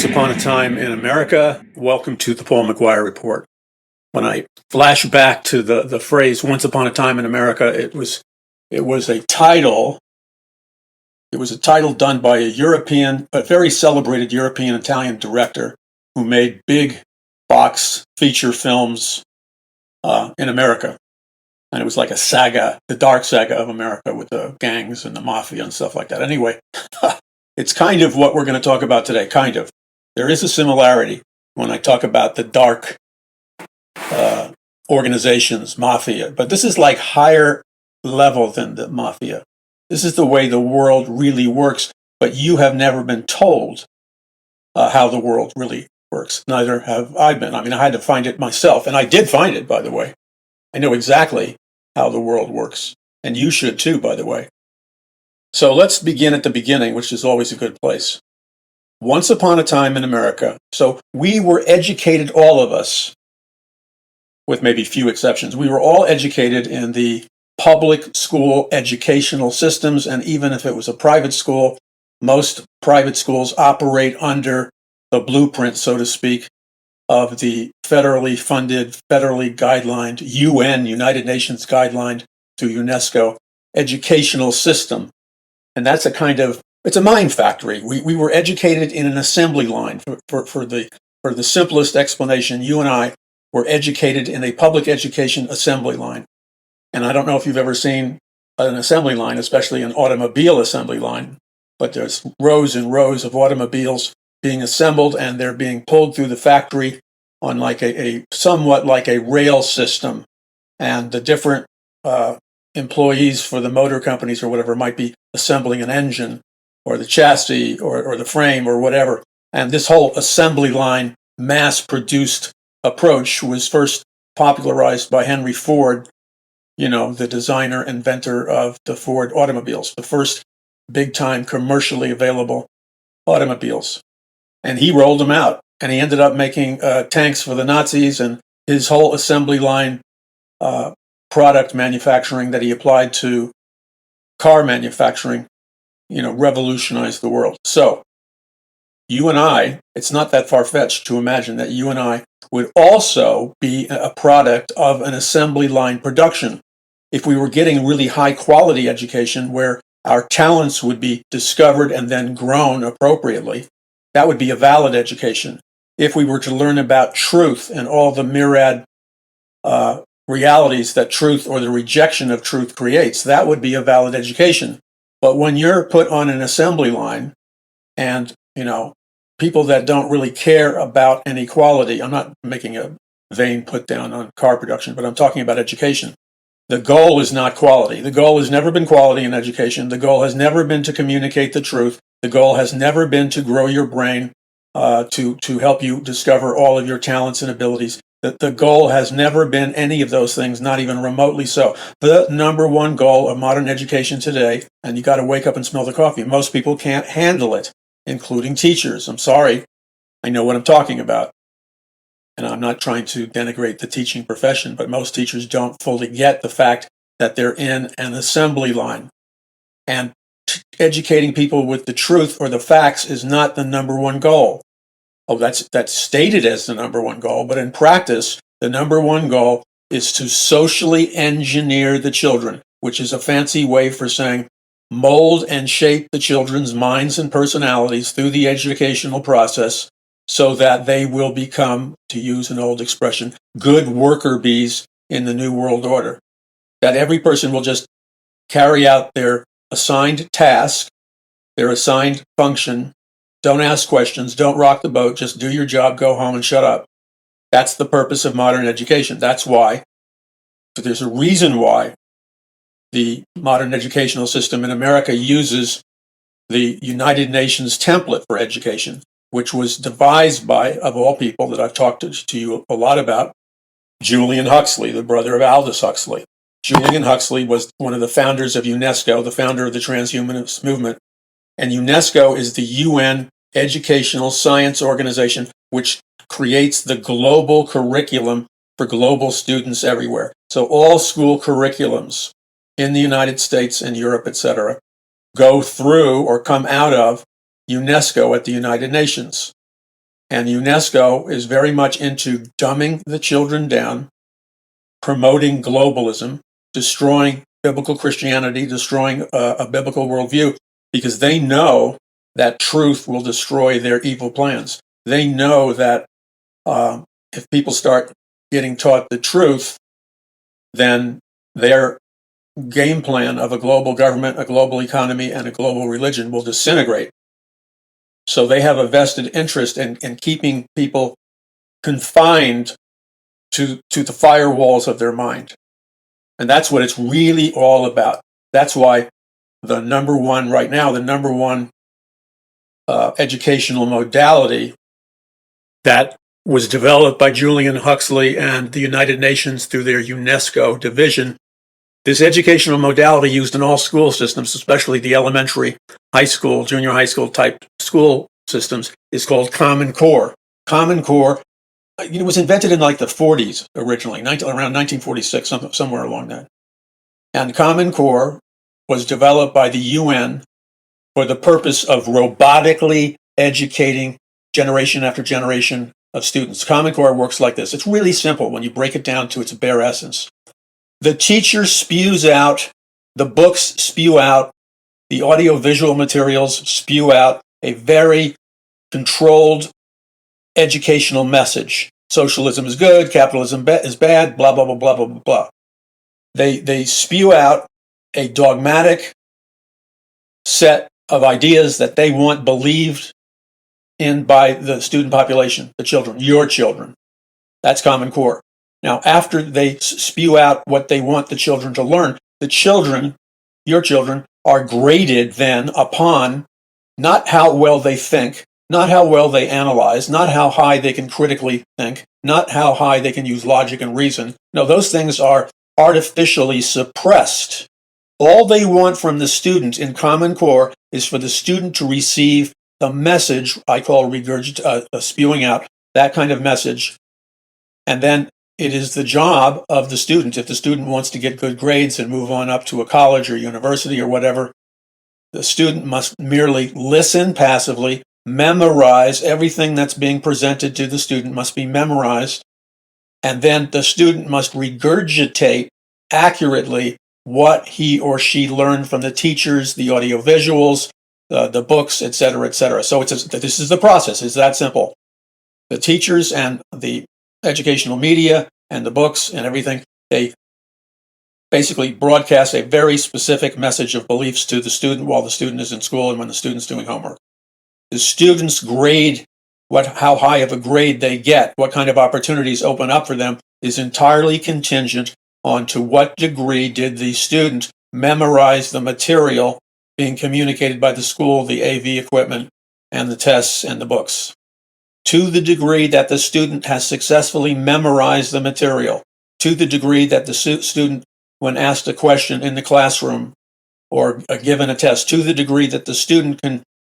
Once upon a time in America, welcome to the Paul McGUIRE Report. When I flash back to the phrase "Once upon a time in America," it was a title. It was a title done by a very celebrated European Italian director who made big box feature films in America, and it was like a saga, the dark saga of America with the gangs and the mafia and stuff like that. Anyway, it's kind of what we're going to talk about today. Kind of. There is a similarity when I talk about the dark organizations, mafia, but this is like higher level than the mafia. This is the way the world really works, but you have never been told how the world really works. Neither have I been. I mean, I had to find it myself, and I did find it, by the way. I know exactly how the world works, and you should too, by the way. So let's begin at the beginning, which is always a good place. Once upon a time in America, so we were educated, all of us, with maybe few exceptions. We were all educated in the public school educational systems, and even if it was a private school, most private schools operate under the blueprint, so to speak, of the federally funded, federally guidelined, United Nations guidelined to UNESCO educational system. And that's it's a mind factory. We were educated in an assembly line. For the simplest explanation, you and I were educated in a public education assembly line. And I don't know if you've ever seen an assembly line, especially an automobile assembly line, but there's rows and rows of automobiles being assembled, and they're being pulled through the factory on like somewhat like a rail system. And the different employees for the motor companies or whatever might be assembling an engine or the chassis or the frame or whatever. And this whole assembly line mass-produced approach was first popularized by Henry Ford, the designer, inventor of the Ford automobiles, the first big-time commercially available automobiles. And he rolled them out, and he ended up making tanks for the Nazis, and his whole assembly line product manufacturing that he applied to car manufacturing, revolutionized the world. So you and I, it's not that far-fetched to imagine that you and I would also be a product of an assembly line production if we were getting really high-quality education where our talents would be discovered and then grown appropriately. That would be a valid education. If we were to learn about truth and all the myriad realities that truth or the rejection of truth creates, that would be a valid education. But when you're put on an assembly line and, people that don't really care about inequality, I'm not making a vain put down on car production, but I'm talking about education. The goal is not quality. The goal has never been quality in education. The goal has never been to communicate the truth. The goal has never been to grow your brain, to help you discover all of your talents and abilities. The goal has never been any of those things, not even remotely so. The number one goal of modern education today, and you got to wake up and smell the coffee, most people can't handle it, including teachers. I'm sorry. I know what I'm talking about. And I'm not trying to denigrate the teaching profession, but most teachers don't fully get the fact that they're in an assembly line. And educating people with the truth or the facts is not the number one goal. Oh, that's stated as the number one goal, but in practice, the number one goal is to socially engineer the children, which is a fancy way for saying mold and shape the children's minds and personalities through the educational process so that they will become, to use an old expression, good worker bees in the New World Order. That every person will just carry out their assigned task, their assigned function. Don't ask questions, don't rock the boat, just do your job, go home and shut up. That's the purpose of modern education. That's why, but there's a reason why the modern educational system in America uses the United Nations template for education, which was devised by, of all people that I've talked to you a lot about, Julian Huxley, the brother of Aldous Huxley. Julian Huxley was one of the founders of UNESCO, the founder of the transhumanist movement. And UNESCO is the UN educational science organization which creates the global curriculum for global students everywhere. So all school curriculums in the United States and Europe, etc., go through or come out of UNESCO at the United Nations. And UNESCO is very much into dumbing the children down, promoting globalism, destroying biblical Christianity, destroying a biblical worldview, because they know that truth will destroy their evil plans. They know that if people start getting taught the truth, then their game plan of a global government, a global economy, and a global religion will disintegrate. So they have a vested interest in keeping people confined to the firewalls of their mind. And that's what it's really all about. That's why the number one educational modality that was developed by Julian Huxley and the United Nations through their UNESCO division. This educational modality used in all school systems, especially the elementary, high school, junior high school type school systems, is called Common Core. Common Core, it was invented in like the 40s originally, around 1946, somewhere along that. And Common Core was developed by the UN for the purpose of robotically educating generation after generation of students. Common Core works like this. It's really simple when you break it down to its bare essence. The teacher spews out, the books spew out, the audio-visual materials spew out a very controlled educational message. Socialism is good, capitalism is bad, blah, blah, blah, blah, blah, blah, blah. They spew out a dogmatic set of ideas that they want believed in by the student population, the children, your children. That's Common Core. Now, after they spew out what they want the children to learn, the children, your children, are graded then upon not how well they think, not how well they analyze, not how high they can critically think, not how high they can use logic and reason. No, those things are artificially suppressed. All they want from the student in Common Core is for the student to receive the message I call spewing out, that kind of message. And then it is the job of the student, if the student wants to get good grades and move on up to a college or university or whatever, the student must merely listen passively, memorize everything that's being presented to the student must be memorized, and then the student must regurgitate accurately what he or she learned from the teachers, the audiovisuals, the books, etc., etc. So this is the process. It's that simple. The teachers and the educational media and the books and everything, they basically broadcast a very specific message of beliefs to the student while the student is in school and when the student's doing homework. The students grade how high of a grade they get, what kind of opportunities open up for them is entirely contingent on to what degree did the student memorize the material being communicated by the school, the AV equipment, and the tests and the books. To the degree that the student has successfully memorized the material, to the degree that the student, when asked a question in the classroom or given a test, to the degree that the student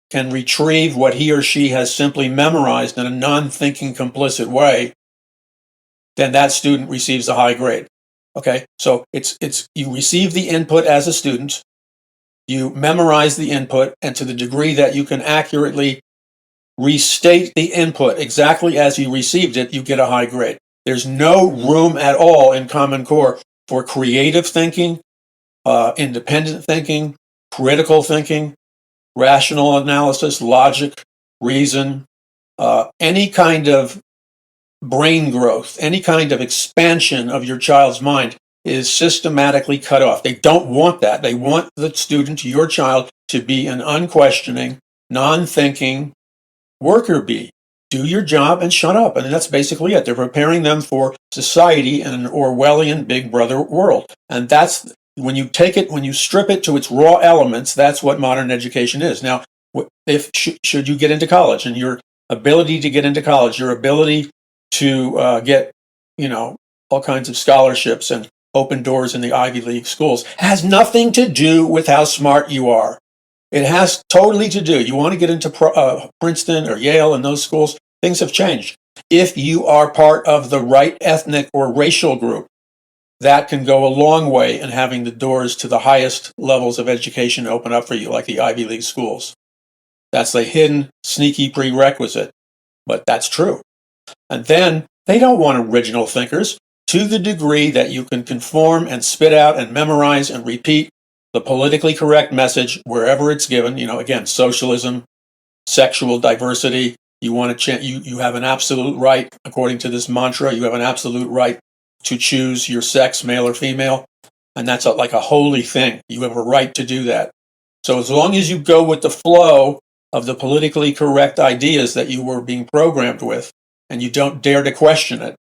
can retrieve what he or she has simply memorized in a non-thinking, complicit way, then that student receives a high grade. Okay, so it's you receive the input as a student, you memorize the input, and to the degree that you can accurately restate the input exactly as you received it, you get a high grade. There's no room at all in Common Core for creative thinking, independent thinking, critical thinking, rational analysis, logic, reason, any kind of brain growth, any kind of expansion of your child's mind is systematically cut off. They don't want that. They want the student, your child, to be an unquestioning, non-thinking worker bee. Do your job and shut up. And that's basically it. They're preparing them for society in an Orwellian Big Brother world. And that's when you strip it to its raw elements, that's what modern education is. Now, should you get into college, and your ability to get into college, your ability to get, all kinds of scholarships and open doors in the Ivy League schools has nothing to do with how smart you are. It has totally to do. You want to get into Princeton or Yale and those schools, things have changed. If you are part of the right ethnic or racial group, that can go a long way in having the doors to the highest levels of education open up for you, like the Ivy League schools. That's the hidden, sneaky prerequisite. but that's true. And then they don't want original thinkers to the degree that you can conform and spit out and memorize and repeat the politically correct message wherever it's given. Again, socialism, sexual diversity. You want to you have an absolute right, according to this mantra, you have an absolute right to choose your sex, male or female. And that's like a holy thing. You have a right to do that. So as long as you go with the flow of the politically correct ideas that you were being programmed with, and you don't dare to question it,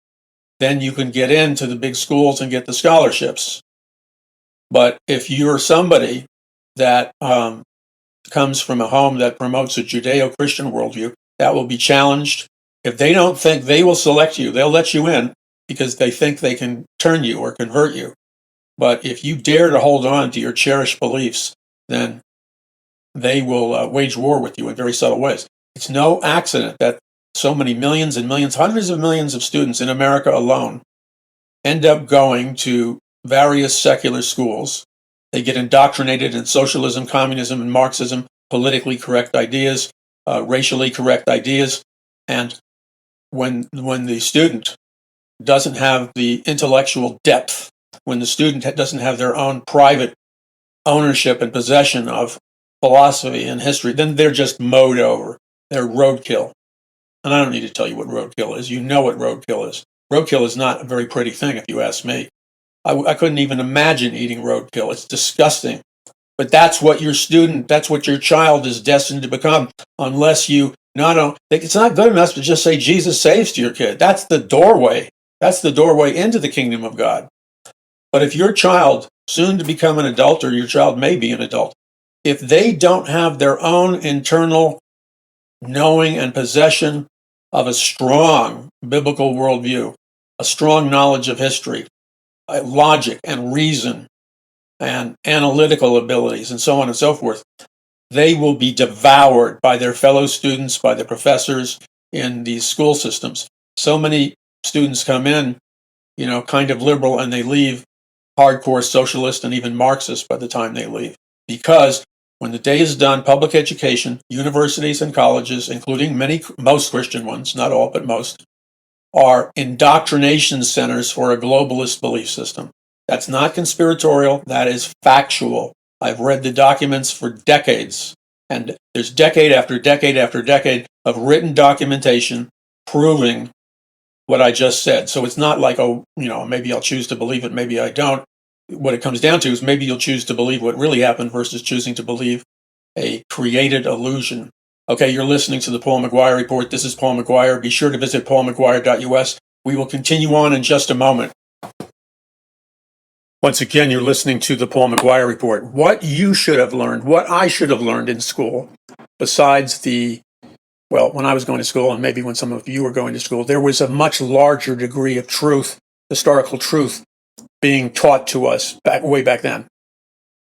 then you can get into the big schools and get the scholarships. But if you're somebody that comes from a home that promotes a Judeo-Christian worldview, that will be challenged. If they don't think they will select you, they'll let you in because they think they can turn you or convert you. But if you dare to hold on to your cherished beliefs, then they will wage war with you in very subtle ways. It's no accident that so many millions and millions, hundreds of millions of students in America alone end up going to various secular schools. They get indoctrinated in socialism, communism, and Marxism, politically correct ideas, racially correct ideas. And when the student doesn't have the intellectual depth, when the student doesn't have their own private ownership and possession of philosophy and history, then they're just mowed over. They're roadkill. And I don't need to tell you what roadkill is. You know what roadkill is. Roadkill is not a very pretty thing, if you ask me. I couldn't even imagine eating roadkill. It's disgusting. But that's what your child is destined to become, unless you it's not good enough to just say Jesus saves to your kid. That's the doorway. That's the doorway into the kingdom of God. But if your child, soon to become an adult, or your child may be an adult, if they don't have their own internal knowing and possession of a strong biblical worldview, a strong knowledge of history, logic and reason, and analytical abilities, and so on and so forth, they will be devoured by their fellow students, by the professors in these school systems. So many students come in, kind of liberal, and they leave hardcore socialist and even Marxist by the time they leave. Because when the day is done, public education, universities and colleges, including most Christian ones, not all, but most, are indoctrination centers for a globalist belief system. That's not conspiratorial, that is factual. I've read the documents for decades, and there's decade after decade after decade of written documentation proving what I just said. So it's not like, maybe I'll choose to believe it, maybe I don't. What it comes down to is maybe you'll choose to believe what really happened versus choosing to believe a created illusion. Okay, you're listening to the Paul McGUIRE Report. This is Paul McGUIRE. Be sure to visit paulmcguire.us. We will continue on in just a moment. Once again, you're listening to the Paul McGUIRE Report. What you should have learned, what I should have learned in school, besides when I was going to school, and maybe when some of you were going to school, there was a much larger degree of truth, historical truth, being taught to us way back then.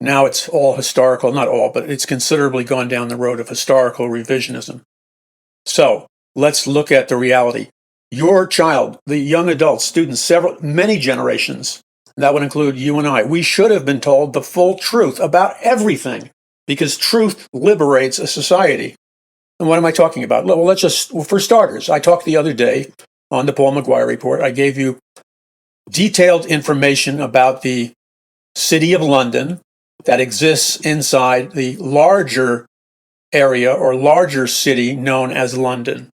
Now it's all historical, not all, but it's considerably gone down the road of historical revisionism. So let's look at the reality. Your child, the young adults, students, many generations, that would include you and I, we should have been told the full truth about everything, because truth liberates a society. And what am I talking about? Well, for starters, I talked the other day on the Paul McGUIRE Report. I gave you detailed information about the City of London that exists inside the larger area or larger city known as London.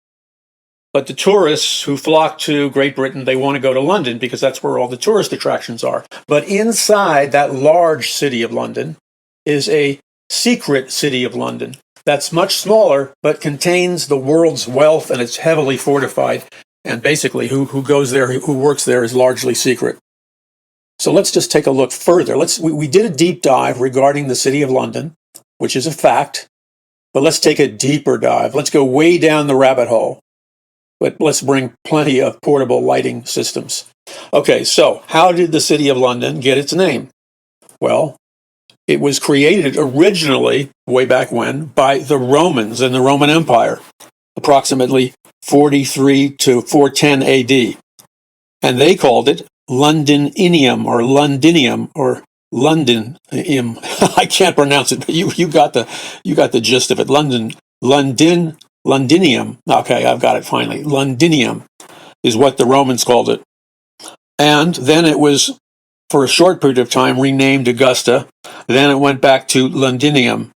But the tourists who flock to Great Britain, they want to go to London because that's where all the tourist attractions are. But inside that large City of London is a secret City of London that's much smaller, but contains the world's wealth, and it's heavily fortified. And basically, who goes there, who works there, is largely secret. So let's just take a look further. We did a deep dive regarding the City of London, which is a fact, but let's take a deeper dive. Let's go way down the rabbit hole, but let's bring plenty of portable lighting systems. Okay, so how did the City of London get its name? Well, it was created originally, way back when, by the Romans in the Roman Empire, approximately 43 to 410 AD. And they called it Londinium or Londinium or Londinium. I can't pronounce it, but you got the gist of it. Londinium. Londinium. Okay, I've got it finally. Londinium is what the Romans called it. And then it was, for a short period of time, renamed Augusta. Then it went back to Londinium.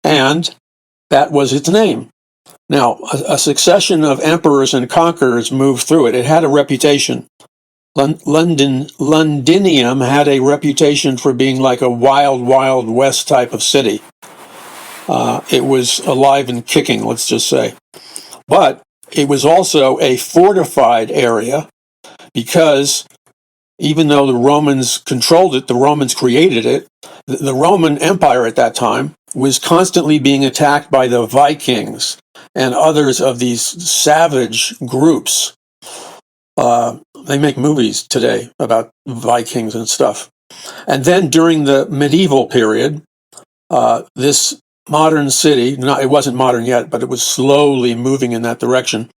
And that was its name. Now, a succession of emperors and conquerors moved through it. It had a reputation. Londinium had a reputation for being like a wild, wild west type of city. It was alive and kicking, let's just say. But it was also a fortified area because even though the Romans controlled it, the Romans created it, the Roman Empire at that time was constantly being attacked by the Vikings and others of these savage groups. They make movies today about Vikings and stuff. And then during the medieval period, this modern city, it wasn't modern yet, but it was slowly moving in that direction.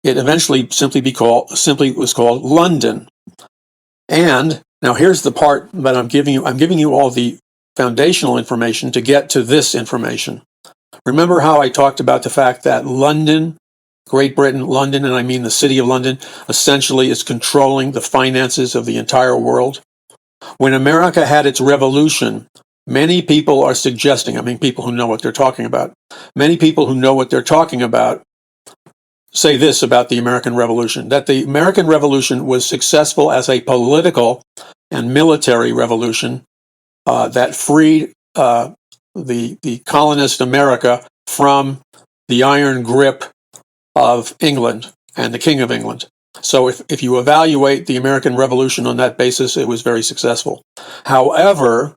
It eventually simply was called London. And now here's the part that I'm giving you. I'm giving you all the foundational information to get to this information. Remember how I talked about the fact that London, Great Britain, London, and I mean the city of London, essentially is controlling the finances of the entire world? When America had its revolution, many people are suggesting, people who know what they're talking about, many people who know what they're talking about say this about the American Revolution, that the American Revolution was successful as a political and military revolution that freed the colonist America from the iron grip of England and the King of England. So if you evaluate the American Revolution on that basis, it was very successful. However,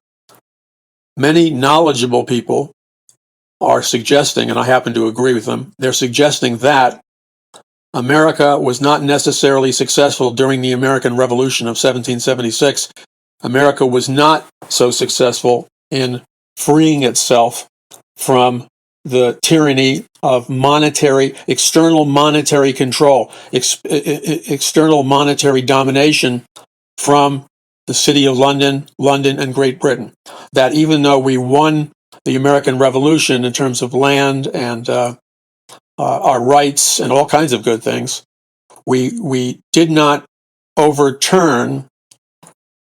many knowledgeable people are suggesting, and I happen to agree with them, they're suggesting that America was not necessarily successful during the American Revolution of 1776. America was not so successful in freeing itself from the tyranny of external monetary control, external monetary domination from the city of London and Great Britain. That even though we won the American Revolution in terms of land and our rights and all kinds of good things, we did not overturn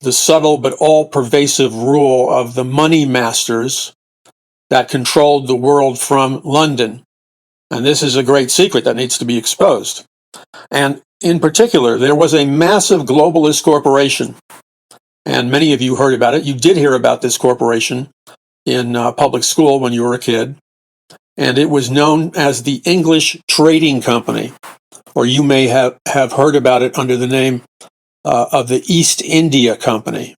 the subtle but all-pervasive rule of the money masters that controlled the world from London. And this is a great secret that needs to be exposed. And in particular, there was a massive globalist corporation, and many of you heard about it. You did hear about this corporation in public school when you were a kid, and it was known as the English Trading Company, or you may have heard about it under the name of the East India Company,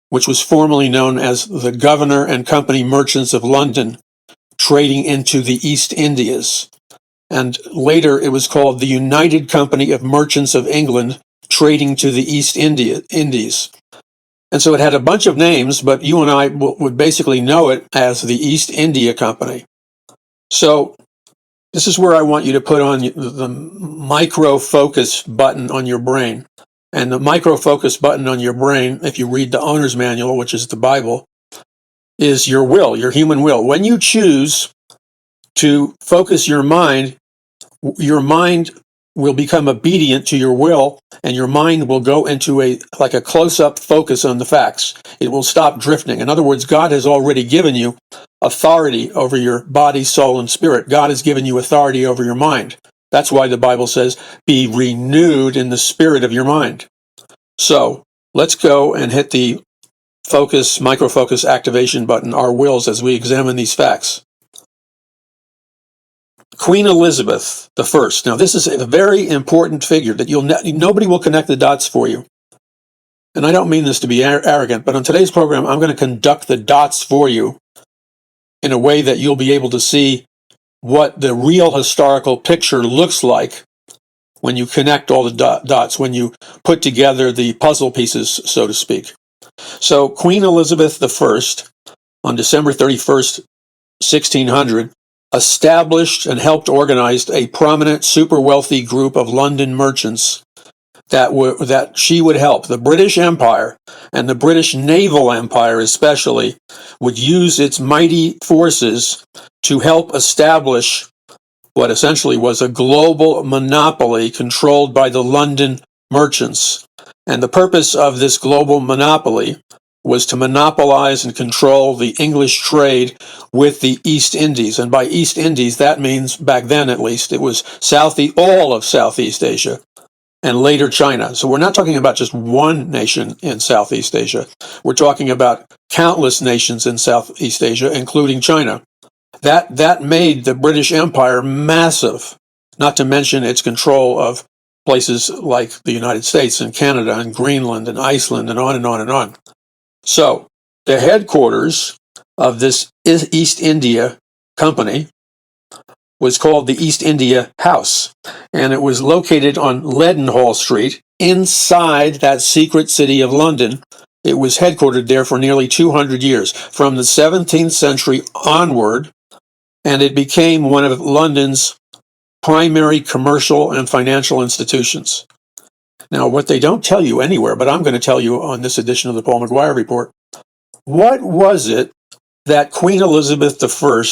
which was formerly known as the Governor and Company Merchants of London, trading into the East Indias. And later it was called the United Company of Merchants of England, trading to the East Indies. And so it had a bunch of names, but you and I would basically know it as the East India Company. So this is where I want you to put on the micro focus button on your brain. And the micro focus button on your brain, if you read the owner's manual, which is the Bible, is your will, your human will. When you choose to focus your mind will become obedient to your will, and your mind will go into a close-up focus on the facts. It will stop drifting. In other words, God has already given you authority over your body, soul, and spirit. God has given you authority over your mind. That's why the Bible says, be renewed in the spirit of your mind. So let's go and hit the micro-focus activation button, our wills, as we examine these facts. Queen Elizabeth I. Now, this is a very important figure that nobody will connect the dots for you. And I don't mean this to be arrogant, but on today's program, I'm going to conduct the dots for you in a way that you'll be able to see what the real historical picture looks like when you connect all the dots, when you put together the puzzle pieces, so to speak. So Queen Elizabeth I, on December 31st, 1600, established and helped organize a prominent, super wealthy group of London merchants that she would help. The British Empire, and the British Naval Empire especially, would use its mighty forces to help establish what essentially was a global monopoly controlled by the London merchants. And the purpose of this global monopoly was to monopolize and control the English trade with the East Indies. And by East Indies, that means, back then at least, it was all of Southeast Asia and later China. So we're not talking about just one nation in Southeast Asia. We're talking about countless nations in Southeast Asia, including China. That made the British Empire massive, not to mention its control of places like the United States and Canada and Greenland and Iceland and on and on and on. So the headquarters of this East India Company was called the East India House, and it was located on Leadenhall Street inside that secret city of London. It was headquartered there for nearly 200 years, from the 17th century onward, and it became one of London's primary commercial and financial institutions. Now, what they don't tell you anywhere, but I'm going to tell you on this edition of the Paul McGUIRE Report, what was it that Queen Elizabeth I,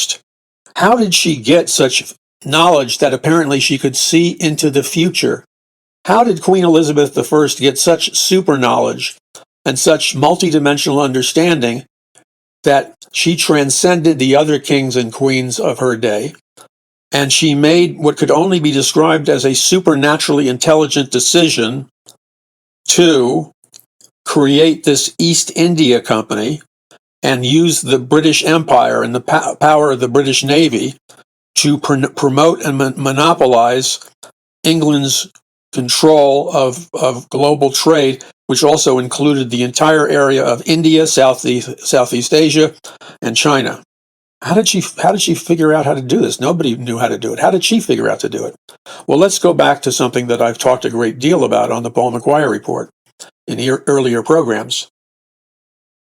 how did she get such knowledge that apparently she could see into the future? How did Queen Elizabeth I get such super knowledge and such multidimensional understanding that she transcended the other kings and queens of her day? And she made what could only be described as a supernaturally intelligent decision to create this East India Company and use the British Empire and the power of the British Navy to promote and monopolize England's control of global trade, which also included the entire area of India, Southeast Asia, and China. How did she figure out how to do this? Nobody knew how to do it. How did she figure out to do it? Well, let's go back to something that I've talked a great deal about on the Paul McGUIRE Report in earlier programs.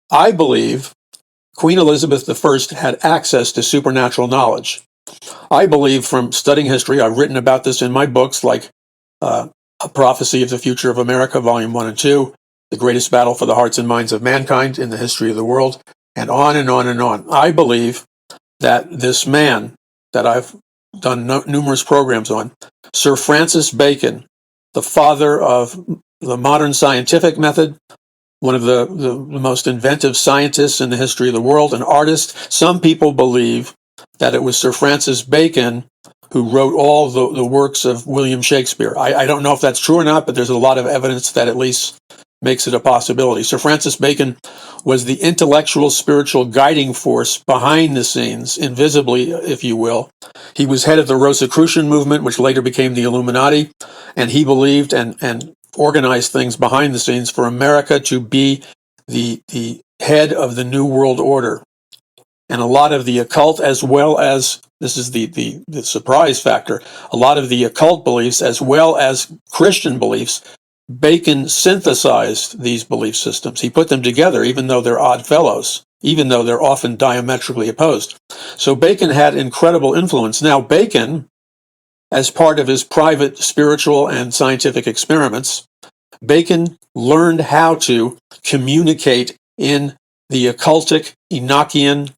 I believe Queen Elizabeth I had access to supernatural knowledge. I believe, from studying history, I've written about this in my books like A Prophecy of the Future of America, Volume 1 and 2, The Greatest Battle for the Hearts and Minds of Mankind in the History of the World, and on and on and on. I believe that this man that I've done numerous programs on, Sir Francis Bacon, the father of the modern scientific method, one of the most inventive scientists in the history of the world, an artist. Some people believe that it was Sir Francis Bacon who wrote all the works of William Shakespeare. I don't know if that's true or not, but there's a lot of evidence that at least makes it a possibility. Sir Francis Bacon was the intellectual, spiritual guiding force behind the scenes, invisibly, if you will. He was head of the Rosicrucian movement, which later became the Illuminati, and he believed and organized things behind the scenes for America to be the head of the New World Order. And a lot of the occult, as well as, this is the surprise factor, a lot of the occult beliefs as well as Christian beliefs, Bacon synthesized these belief systems. He put them together, even though they're odd fellows, even though they're often diametrically opposed. So Bacon had incredible influence. Now, Bacon, as part of his private spiritual and scientific experiments, Bacon learned how to communicate in the occultic Enochian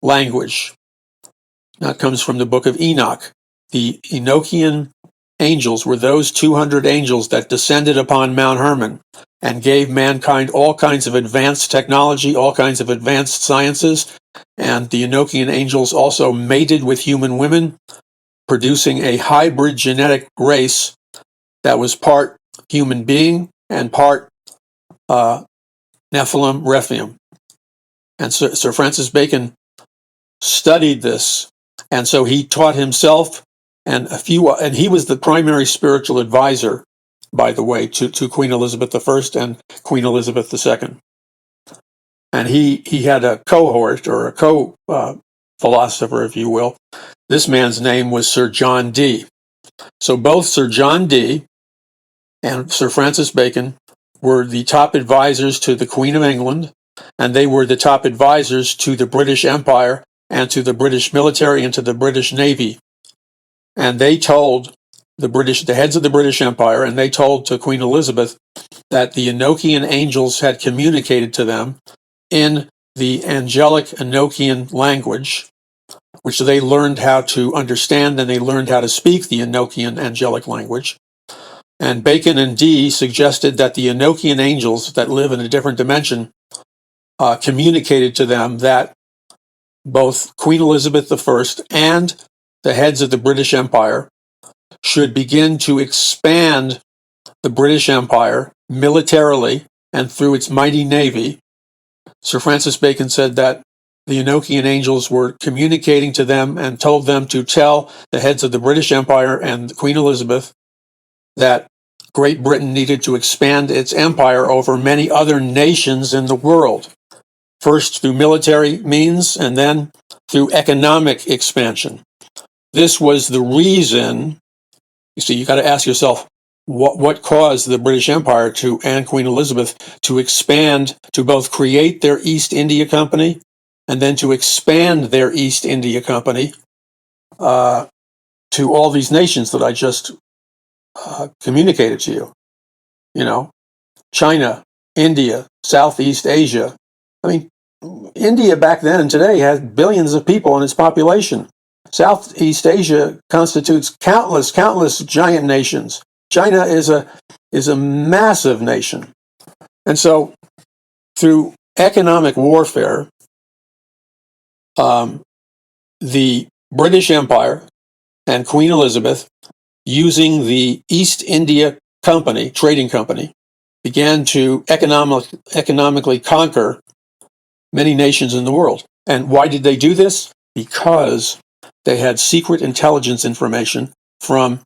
language. That comes from the book of Enoch. The Enochian angels were those 200 angels that descended upon Mount Hermon and gave mankind all kinds of advanced technology, all kinds of advanced sciences. And the Enochian angels also mated with human women, producing a hybrid genetic race that was part human being and part Nephilim, Rephaim. And Sir Francis Bacon studied this, and so he taught himself and he was the primary spiritual advisor, by the way, to Queen Elizabeth I and Queen Elizabeth II. And he had a cohort, or a co-philosopher, if you will. This man's name was Sir John Dee. So both Sir John Dee and Sir Francis Bacon were the top advisors to the Queen of England, and they were the top advisors to the British Empire and to the British military and to the British Navy. And they told the heads of the British Empire, and they told to Queen Elizabeth that the Enochian angels had communicated to them in the angelic Enochian language, which they learned how to understand, and they learned how to speak the Enochian angelic language. And Bacon and Dee suggested that the Enochian angels that live in a different dimension communicated to them that both Queen Elizabeth I and the heads of the British Empire should begin to expand the British Empire militarily and through its mighty navy. Sir Francis Bacon said that the Enochian angels were communicating to them and told them to tell the heads of the British Empire and Queen Elizabeth that Great Britain needed to expand its empire over many other nations in the world, first through military means and then through economic expansion. This was the reason. You see, you got to ask yourself, what caused the British Empire and Queen Elizabeth to expand, to both create their East India Company and then to expand their East India Company to all these nations that I just communicated to you? You know, China, India, Southeast Asia. I mean, India back then and today has billions of people in its population. Southeast Asia constitutes countless giant nations. China is a massive nation. And so through economic warfare, the British Empire and Queen Elizabeth, using the East India Company, trading company, began to economically conquer many nations in the world. And why did they do this? Because they had secret intelligence information from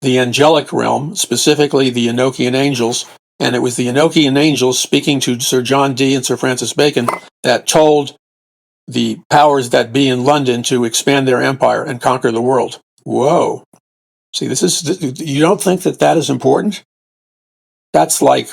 the angelic realm, specifically the Enochian angels, and it was the Enochian angels speaking to Sir John Dee and Sir Francis Bacon that told the powers that be in London to expand their empire and conquer the world. Whoa. See, you don't think that is important? That's like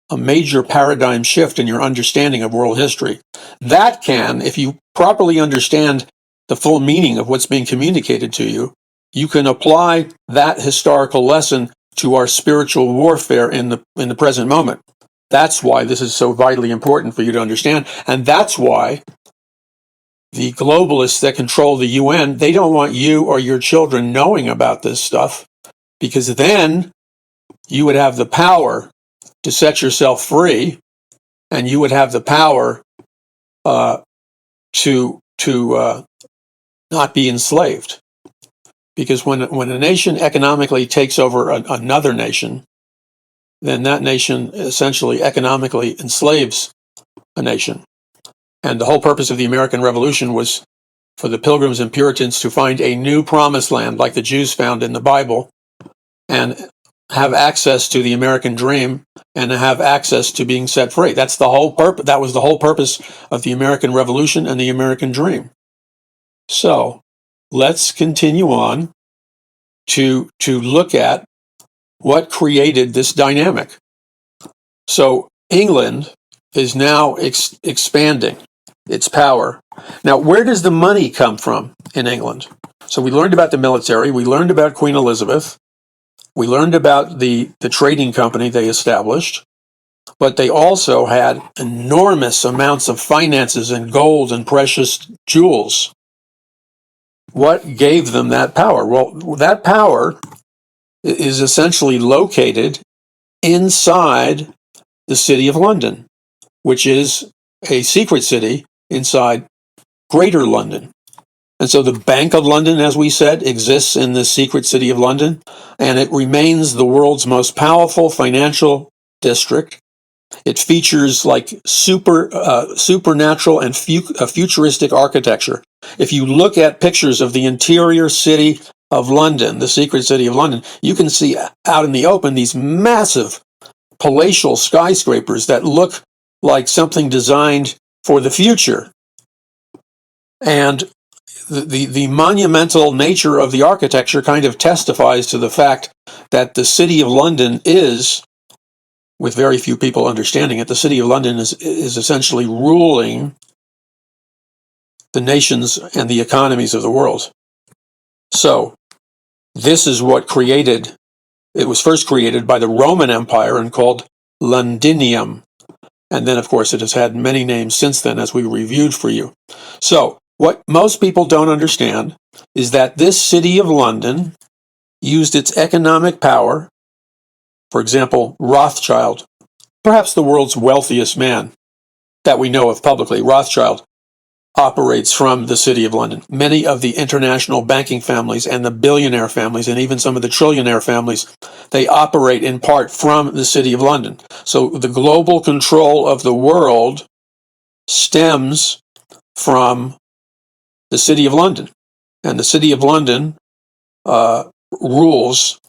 a major paradigm shift in your understanding of world history. That can, if you properly understand the full meaning of what's being communicated to you, you can apply that historical lesson to our spiritual warfare in the present moment. That's why this is so vitally important for you to understand. And that's why the globalists that control the UN, they don't want you or your children knowing about this stuff, because then you would have the power to set yourself free, and you would have the power to not be enslaved. Because when a nation economically takes over another nation, then that nation essentially economically enslaves a nation. And the whole purpose of the American Revolution was for the Pilgrims and Puritans to find a new promised land like the Jews found in the Bible, and have access to the American dream and have access to being set free. That's the whole purpose. That was the whole purpose of the American Revolution and the American dream. So let's continue on to look at what created this dynamic. So England is now expanding its power. Now, where does the money come from in England? So we learned about the military. We learned about Queen Elizabeth. We learned about the trading company they established. But they also had enormous amounts of finances and gold and precious jewels. What gave them that power? Well, that power is essentially located inside the City of London, which is a secret city inside Greater London. And so the Bank of London, as we said, exists in the secret City of London, and it remains the world's most powerful financial district. It features like supernatural and futuristic architecture. If you look at pictures of the interior city of London, the secret City of London, you can see out in the open these massive palatial skyscrapers that look like something designed for the future. And the monumental nature of the architecture kind of testifies to the fact that the City of London is, with very few people understanding it, the City of London is essentially ruling the nations and the economies of the world. So this is what it was first created by the Roman Empire and called Londinium. And then, of course, it has had many names since then, as we reviewed for you. So What most people don't understand is that this city of London used its economic power. For example, Rothschild, perhaps the world's wealthiest man that we know of publicly, Rothschild, operates from the city of London. Many of the international banking families and the billionaire families and even some of the trillionaire families, they operate in part from the city of London. So the global control of the world stems from the city of London. And the city of London rules,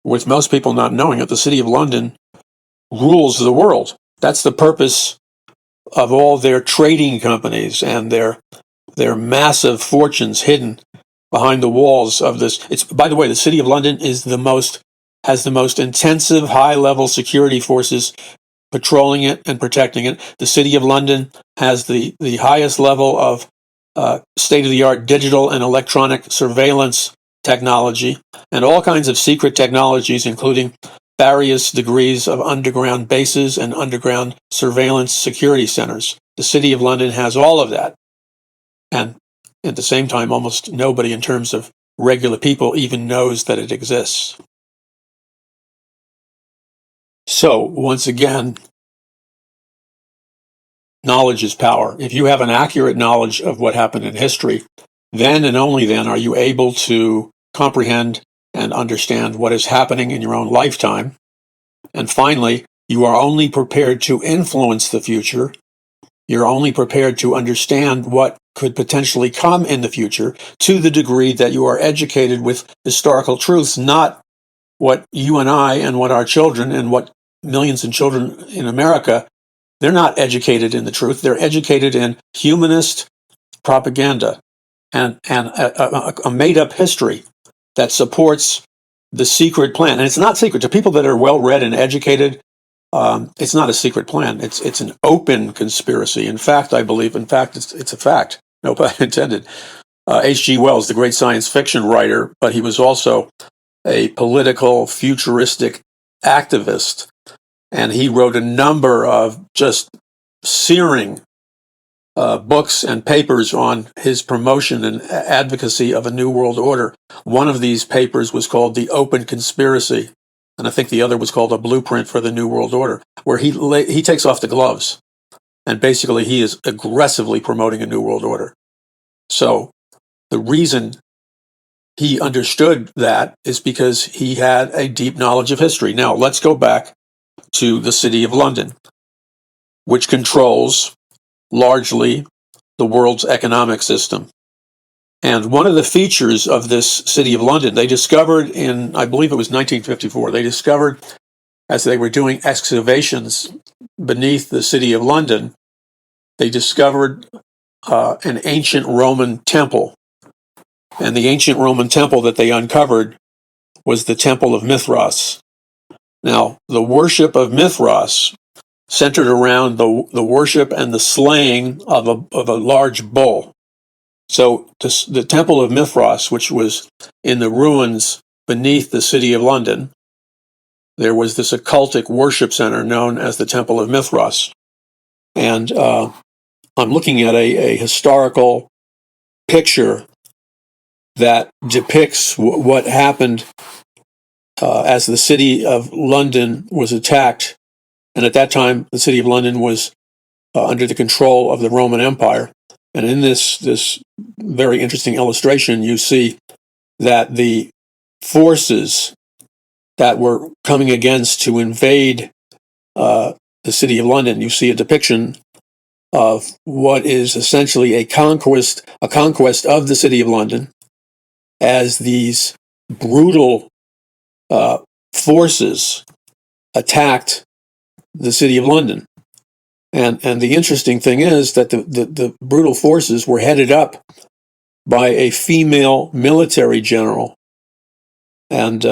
with most people not knowing it, the city of London rules the world. That's the purpose of all their trading companies and their massive fortunes hidden behind the walls of this. It's, by the way, the city of London has the most intensive high-level security forces patrolling it and protecting it. The city of London has the highest level of state-of-the-art digital and electronic surveillance technology and all kinds of secret technologies, including various degrees of underground bases and underground surveillance security centers. The city of London has all of that. And at the same time, almost nobody in terms of regular people even knows that it exists. So, once again, knowledge is power. If you have an accurate knowledge of what happened in history, then and only then are you able to comprehend and understand what is happening in your own lifetime. And finally, you are only prepared to influence the future. You're only prepared to understand what could potentially come in the future to the degree that you are educated with historical truths, not what you and I and what our children and what millions of children in America, they're not educated in the truth. They're educated in humanist propaganda and a made-up history that supports the secret plan. And it's not secret. To people that are well-read and educated, it's not a secret plan. It's an open conspiracy. In fact, I believe, it's a fact. No pun intended. H.G. Wells, the great science fiction writer, but he was also a political, futuristic activist. And he wrote a number of just searing books and papers on his promotion and advocacy of a new world order. One of these papers was called The Open Conspiracy, and I think the other was called A Blueprint for the New World Order, where he takes off the gloves, and basically he is aggressively promoting a new world order. So the reason he understood that is because he had a deep knowledge of history. Now, let's go back to the City of London, which controls largely the world's economic system. And one of the features of this City of London, they discovered in, I believe it was 1954, they discovered as they were doing excavations beneath the City of London, they discovered an ancient Roman temple. And the ancient Roman temple that they uncovered was the Temple of Mithras. Now, the worship of Mithras centered around the worship and the slaying of a large bull. So the Temple of Mithras, which was in the ruins beneath the City of London, there was this occultic worship center known as the Temple of Mithras. And I'm looking at a historical picture that depicts what happened as the City of London was attacked. And at that time, the City of London was under the control of the Roman Empire. And in this very interesting illustration, you see that the forces that were coming against to invade the City of London, you see a depiction of what is essentially a conquest of the City of London as these brutal forces attacked the City of London. And the interesting thing is that the brutal forces were headed up by a female military general, and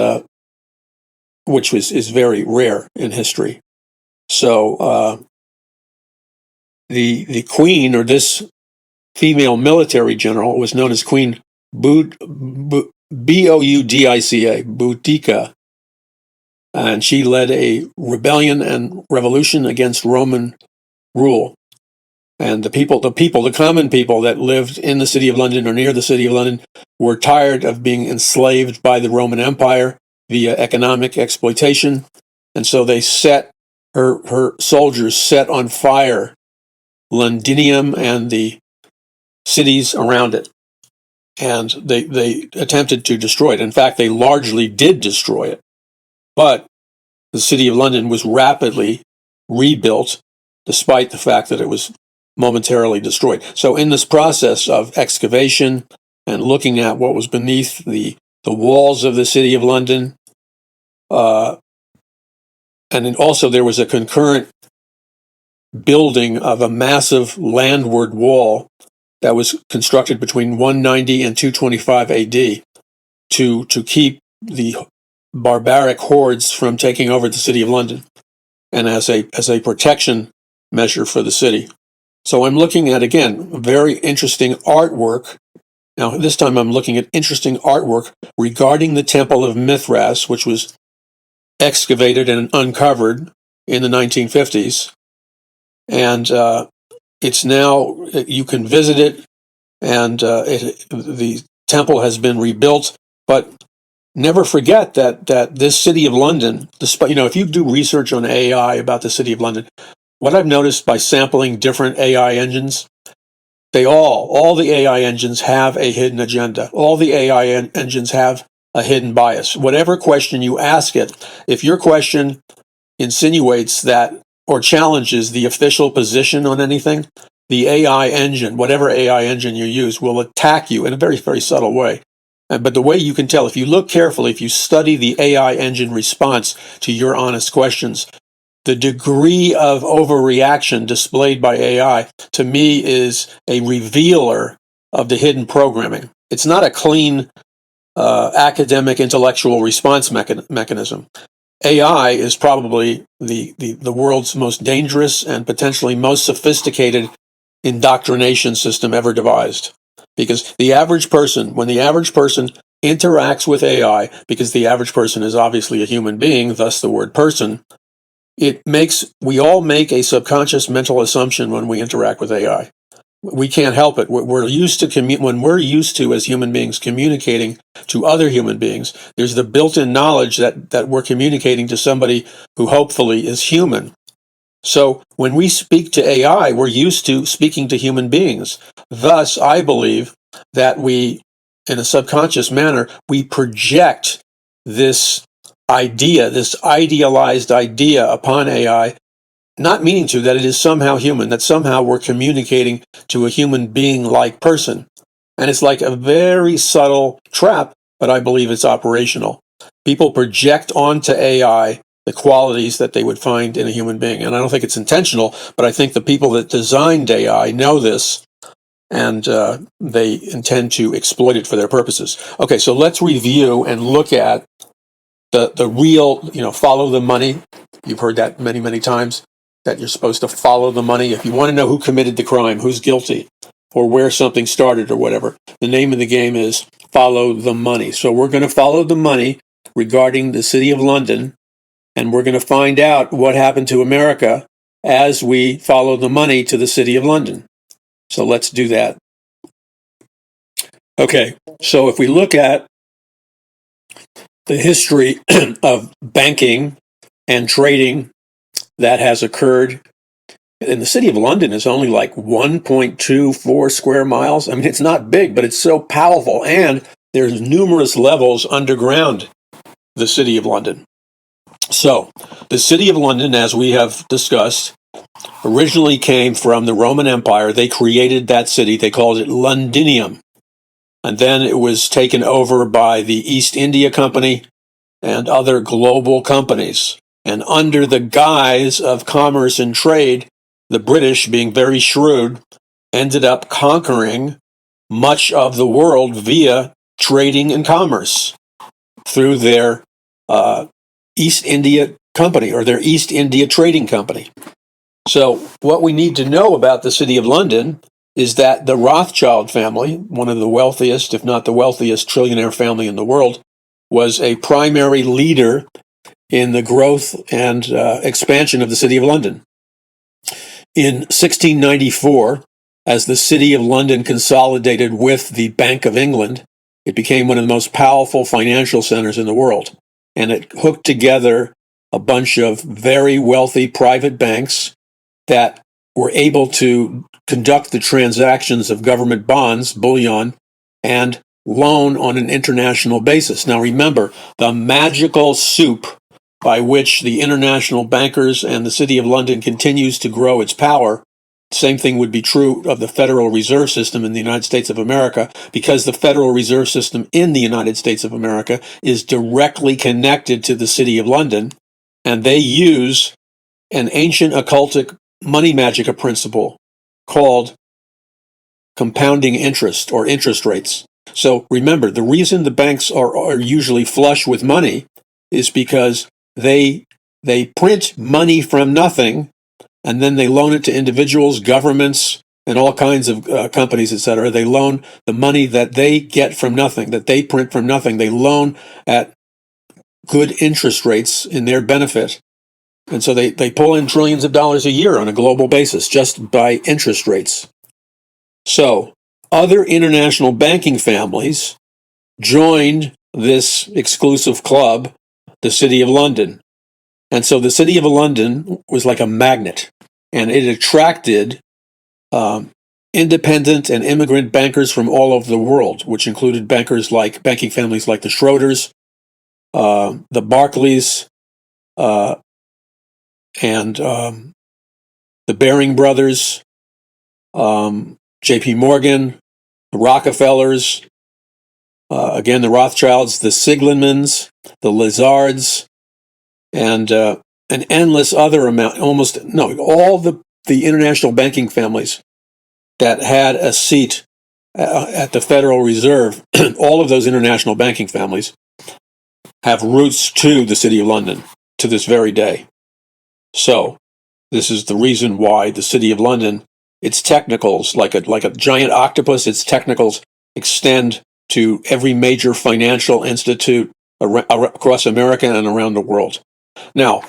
which is very rare in history. So the queen, or this female military general, was known as Queen Boudica, Boudica, and she led a rebellion and revolution against Roman rule. And the common people that lived in the city of London or near the city of London were tired of being enslaved by the Roman Empire via economic exploitation. And so they her soldiers set on fire Londinium and the cities around it. And they attempted to destroy it. In fact, they largely did destroy it. But the city of London was rapidly rebuilt, despite the fact that it was momentarily destroyed. So in this process of excavation and looking at what was beneath the walls of the city of London, and then also there was a concurrent building of a massive landward wall that was constructed between 190 and 225 AD to keep the barbaric hordes from taking over the city of London, and as a protection measure for the city. So I'm looking at, again, very interesting artwork. Now, this time I'm looking at interesting artwork regarding the Temple of Mithras, which was excavated and uncovered in the 1950s. And it's now, you can visit it, and the temple has been rebuilt. But never forget that this city of London, despite, if you do research on AI about the city of London, what I've noticed by sampling different AI engines, all the AI engines have a hidden agenda. All the AI engines have a hidden bias. Whatever question you ask it, if your question insinuates that or challenges the official position on anything, the AI engine, whatever AI engine you use, will attack you in a very, very subtle way. But the way you can tell, if you look carefully, if you study the AI engine response to your honest questions, the degree of overreaction displayed by AI, to me, is a revealer of the hidden programming. It's not a clean academic intellectual response mechanism. AI is probably the world's most dangerous and potentially most sophisticated indoctrination system ever devised. Because the average person, when the average person interacts with AI, because the average person is obviously a human being, thus the word person, we all make a subconscious mental assumption when we interact with AI. We can't help it. We're used to when we're used to, as human beings, communicating to other human beings, there's the built-in knowledge that we're communicating to somebody who hopefully is human. So when we speak to AI, we're used to speaking to human beings. Thus, I believe that we, in a subconscious manner, we project this idea, this idealized idea upon AI, not meaning to that it is somehow human, that somehow we're communicating to a human being-like person. And it's like a very subtle trap, but I believe it's operational. People project onto AI the qualities that they would find in a human being. And I don't think it's intentional, but I think the people that designed AI know this, and they intend to exploit it for their purposes. Okay, so let's review and look at the real, follow the money. You've heard that many, many times, that you're supposed to follow the money. If you want to know who committed the crime, who's guilty, or where something started or whatever, the name of the game is follow the money. So we're going to follow the money regarding the city of London, and we're going to find out what happened to America as we follow the money to the city of London. So let's do that. Okay, so if we look at the history of banking and trading that has occurred in the city of London, is only like 1.24 square miles. I mean, it's not big, but it's so powerful, and there's numerous levels underground the city of London. So, the city of London, as we have discussed, originally came from the Roman Empire. They created that city. They called it Londinium. And then it was taken over by the East India Company and other global companies. And under the guise of commerce and trade, the British, being very shrewd, ended up conquering much of the world via trading and commerce through their East India Company, or their East India Trading Company. So what we need to know about the city of London is that the Rothschild family, one of the wealthiest, if not the wealthiest trillionaire family in the world, was a primary leader in the growth and expansion of the city of London. In 1694, as the City of London consolidated with the Bank of England, it became one of the most powerful financial centers in the world. And it hooked together a bunch of very wealthy private banks that were able to conduct the transactions of government bonds, bullion, and loan on an international basis. Now remember, the magical soup by which the international bankers and the City of London continues to grow its power. Same thing would be true of the Federal Reserve System in the United States of America, because the Federal Reserve System in the United States of America is directly connected to the City of London, and they use an ancient occultic money magic principle called compounding interest or interest rates. So remember, the reason the banks are usually flush with money is because they print money from nothing, and then they loan it to individuals, governments, and all kinds of companies, etc. They loan the money that they get from nothing, that they print from nothing. They loan at good interest rates in their benefit. And so they pull in trillions of dollars a year on a global basis just by interest rates. So other international banking families joined this exclusive club, the City of London. And so the City of London was like a magnet, and it attracted independent and immigrant bankers from all over the world, which included banking families like the Schroders, the Barclays, and the Baring brothers, J.P. Morgan, the Rockefellers, again, the Rothschilds, the Siglemans, the Lazards, and an endless other amount, all the international banking families that had a seat at the Federal Reserve, all of those international banking families have roots to the City of London to this very day. So this is the reason why the City of London, its technicals, like a giant octopus, its technicals extend to every major financial institute across America and around the world. Now,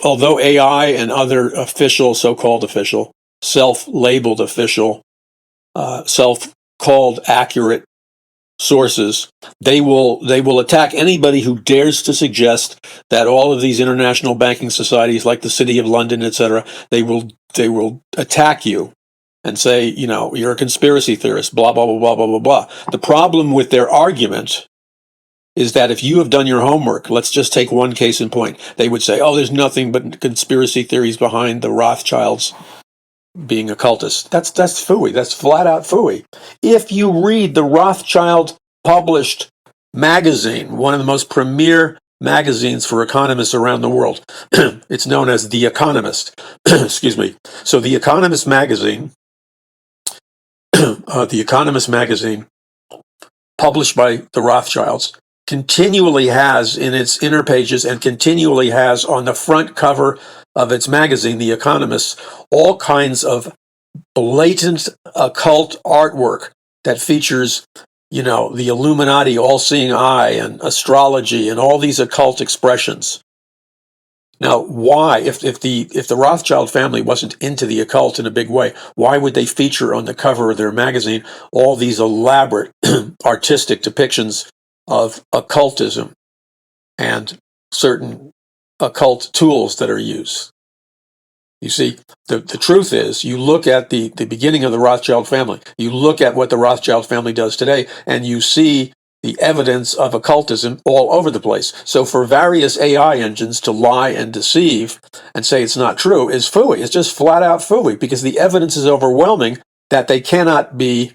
although AI and other so-called official, self-labeled official, self-called accurate sources, they will attack anybody who dares to suggest that all of these international banking societies, like the City of London, etc., they will attack you and say, you're a conspiracy theorist, blah, blah, blah, blah, blah, blah, blah. The problem with their argument is that if you have done your homework, let's just take one case in point. They would say, there's nothing but conspiracy theories behind the Rothschilds being occultists. That's phooey. That's flat out phooey. If you read the Rothschild published magazine, one of the most premier magazines for economists around the world, it's known as The Economist. Excuse me. So The Economist magazine, published by the Rothschilds, continually has in its inner pages and continually has on the front cover of its magazine, The Economist, all kinds of blatant occult artwork that features, the Illuminati, all-seeing eye, and astrology, and all these occult expressions. Now, why, if the Rothschild family wasn't into the occult in a big way, why would they feature on the cover of their magazine all these elaborate artistic depictions of occultism and certain occult tools that are used? You see, the truth is, you look at the beginning of the Rothschild family, you look at what the Rothschild family does today, and you see the evidence of occultism all over the place. So for various AI engines to lie and deceive and say it's not true is phooey. It's just flat out phooey, because the evidence is overwhelming that they cannot be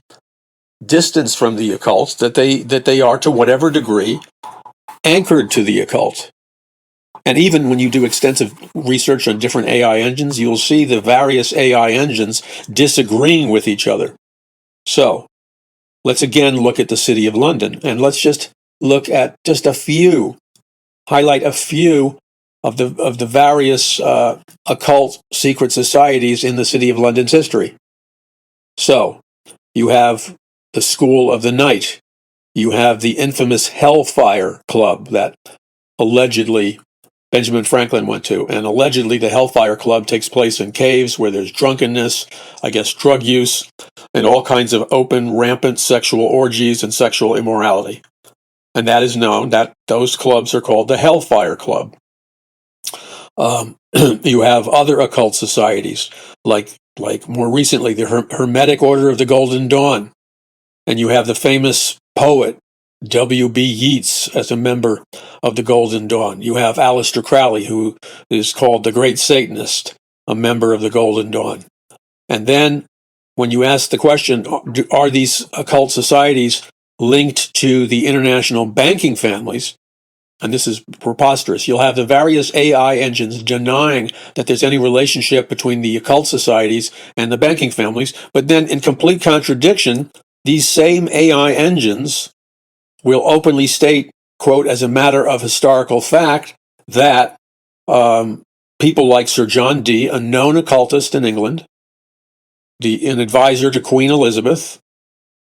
distanced from the occult, that they are, to whatever degree, anchored to the occult. And even when you do extensive research on different AI engines, you'll see the various AI engines disagreeing with each other. So let's again look at the City of London, and let's just look at highlight a few of the various occult secret societies in the City of London's history. So you have the School of the Night. You have the infamous Hellfire Club that allegedly Benjamin Franklin went to. And allegedly the Hellfire Club takes place in caves where there's drunkenness, I guess drug use, and all kinds of open, rampant sexual orgies and sexual immorality. And that is known, that those clubs are called the Hellfire Club. You have other occult societies, like more recently, the Hermetic Order of the Golden Dawn. And you have the famous poet, W.B. Yeats, as a member of the Golden Dawn. You have Aleister Crowley, who is called the Great Satanist, a member of the Golden Dawn. And then, when you ask the question, are these occult societies linked to the international banking families? And this is preposterous. You'll have the various AI engines denying that there's any relationship between the occult societies and the banking families, but then in complete contradiction, these same AI engines will openly state, quote, as a matter of historical fact, that people like Sir John Dee, a known occultist in England, an advisor to Queen Elizabeth,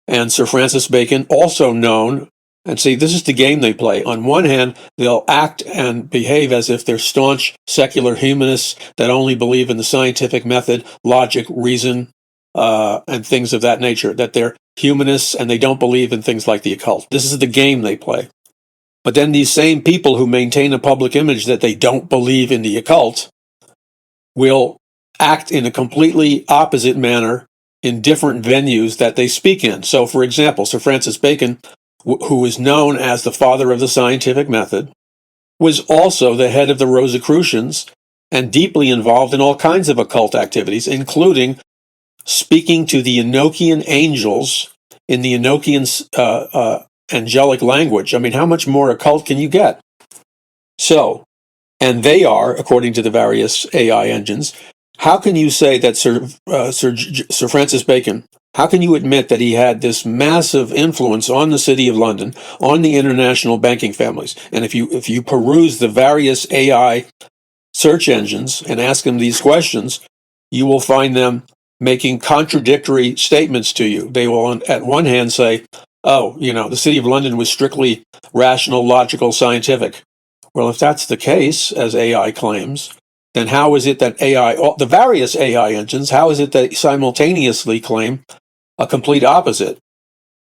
and Sir Francis Bacon, also known. And see, this is the game they play. On one hand, they'll act and behave as if they're staunch secular humanists that only believe in the scientific method, logic, reason, and things of that nature, that they're humanists and they don't believe in things like the occult. This is the game they play. But then these same people who maintain a public image that they don't believe in the occult will act in a completely opposite manner in different venues that they speak in. So, for example, Sir Francis Bacon, who is known as the father of the scientific method, was also the head of the Rosicrucians and deeply involved in all kinds of occult activities, including speaking to the Enochian angels in the Enochian angelic language. I mean, how much more occult can you get? So, and they are, according to the various AI engines, how can you say that Sir Francis Bacon, how can you admit that he had this massive influence on the City of London, on the international banking families? And if you peruse the various AI search engines and ask them these questions, you will find them making contradictory statements to you. They will, at one hand, say, oh, the City of London was strictly rational, logical, scientific. Well, if that's the case, as AI claims, then how is it that the various AI engines, how is it that simultaneously claim a complete opposite?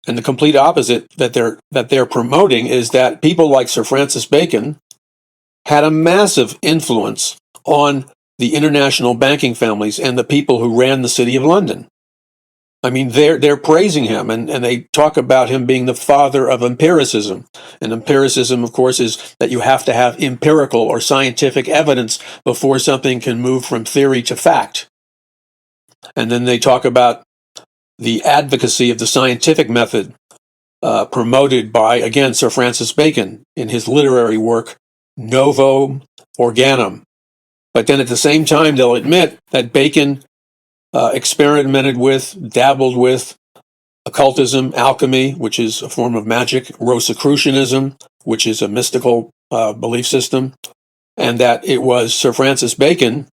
And the complete opposite that they're promoting is that people like Sir Francis Bacon had a massive influence on the international banking families and the people who ran the City of London. I mean, they're praising him, and they talk about him being the father of empiricism. And empiricism, of course, is that you have to have empirical or scientific evidence before something can move from theory to fact. And then they talk about the advocacy of the scientific method promoted by, again, Sir Francis Bacon in his literary work, Novo Organum. But then at the same time, they'll admit that Bacon dabbled with occultism, alchemy, which is a form of magic, Rosicrucianism, which is a mystical belief system, and that it was Sir Francis Bacon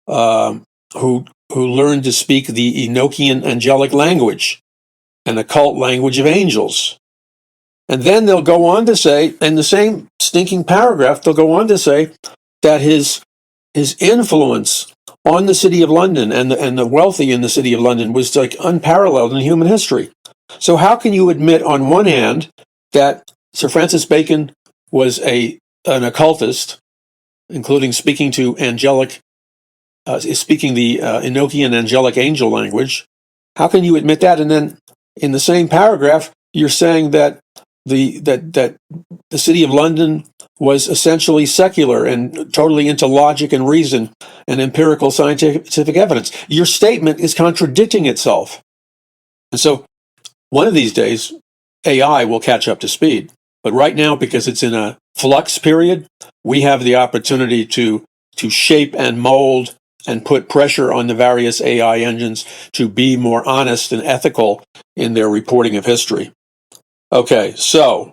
who learned to speak the Enochian angelic language, an occult language of angels. And then they'll go on to say, in the same stinking paragraph, they'll go on to say that his influence on the City of London and the wealthy in the City of London was like unparalleled in human history. So how can you admit on one hand that Sir Francis Bacon was an occultist, including speaking the Enochian angelic angel language? How can you admit that? And then in the same paragraph, you're saying that the City of London was essentially secular and totally into logic and reason and empirical scientific evidence. Your statement is contradicting itself. And so one of these days, AI will catch up to speed. But right now, because it's in a flux period, we have the opportunity to shape and mold and put pressure on the various AI engines to be more honest and ethical in their reporting of history. Okay, so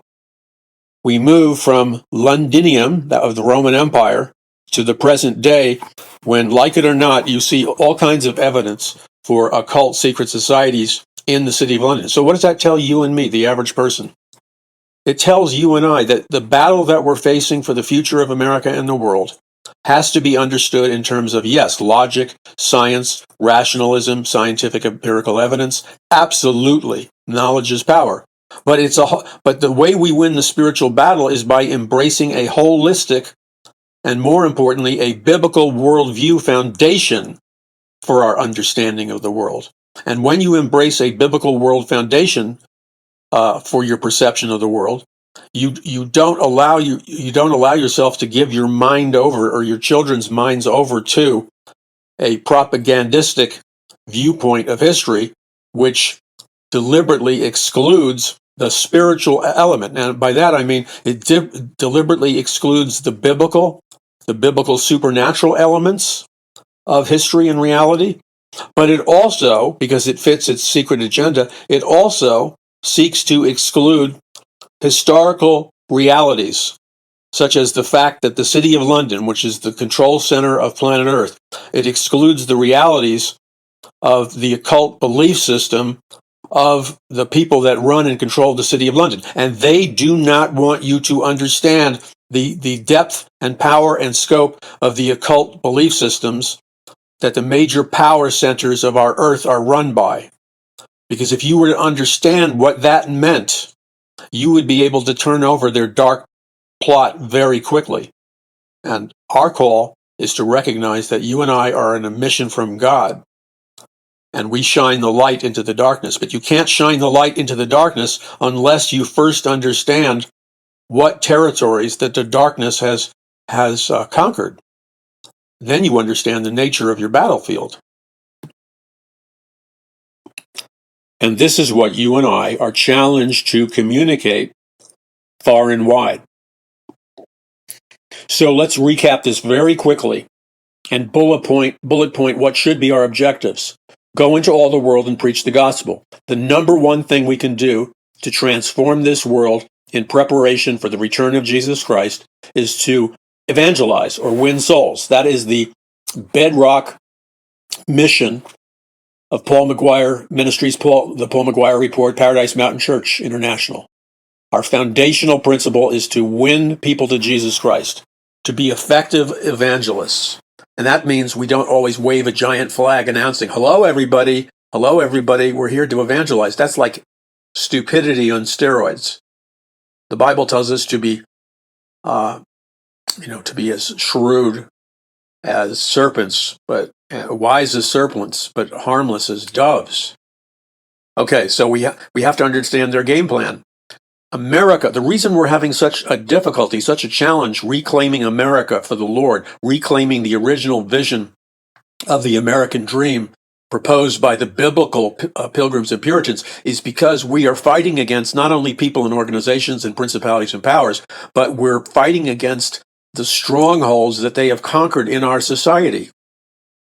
we move from Londinium, of the Roman Empire, to the present day when, like it or not, you see all kinds of evidence for occult secret societies in the City of London. So what does that tell you and me, the average person? It tells you and I that the battle that we're facing for the future of America and the world has to be understood in terms of, yes, logic, science, rationalism, scientific empirical evidence. Absolutely. Knowledge is power. But but the way we win the spiritual battle is by embracing a holistic and, more importantly, a biblical worldview foundation for our understanding of the world. And when you embrace a biblical world foundation for your perception of the world, you don't allow yourself to give your mind over, or your children's minds over, to a propagandistic viewpoint of history, which deliberately excludes the spiritual element. And by that I mean it deliberately excludes the biblical supernatural elements of history and reality. But it also, because it fits its secret agenda, it also seeks to exclude historical realities, such as the fact that the City of London, which is the control center of planet Earth, it excludes the realities of the occult belief system of the people that run and control the City of London. And they do not want you to understand the depth and power and scope of the occult belief systems that the major power centers of our Earth are run by. Because if you were to understand what that meant, you would be able to turn over their dark plot very quickly. And our call is to recognize that you and I are on a mission from God, and we shine the light into the darkness. But you can't shine the light into the darkness unless you first understand what territories that the darkness has conquered. Then you understand the nature of your battlefield. And this is what you and I are challenged to communicate far and wide. So let's recap this very quickly and bullet point what should be our objectives. Go into all the world and preach the gospel. The number one thing we can do to transform this world in preparation for the return of Jesus Christ is to evangelize or win souls. That is the bedrock mission of Paul McGUIRE Ministries, the Paul McGUIRE Report, Paradise Mountain Church International. Our foundational principle is to win people to Jesus Christ, to be effective evangelists. And that means we don't always wave a giant flag announcing, hello, everybody, we're here to evangelize. That's like stupidity on steroids. The Bible tells us to be, to be as shrewd as serpents, but wise as serpents, but harmless as doves. Okay, so we have to understand their game plan. America, the reason we're having such a difficulty, such a challenge reclaiming America for the Lord, reclaiming the original vision of the American dream proposed by the biblical Pilgrims and Puritans, is because we are fighting against not only people and organizations and principalities and powers, but we're fighting against the strongholds that they have conquered in our society,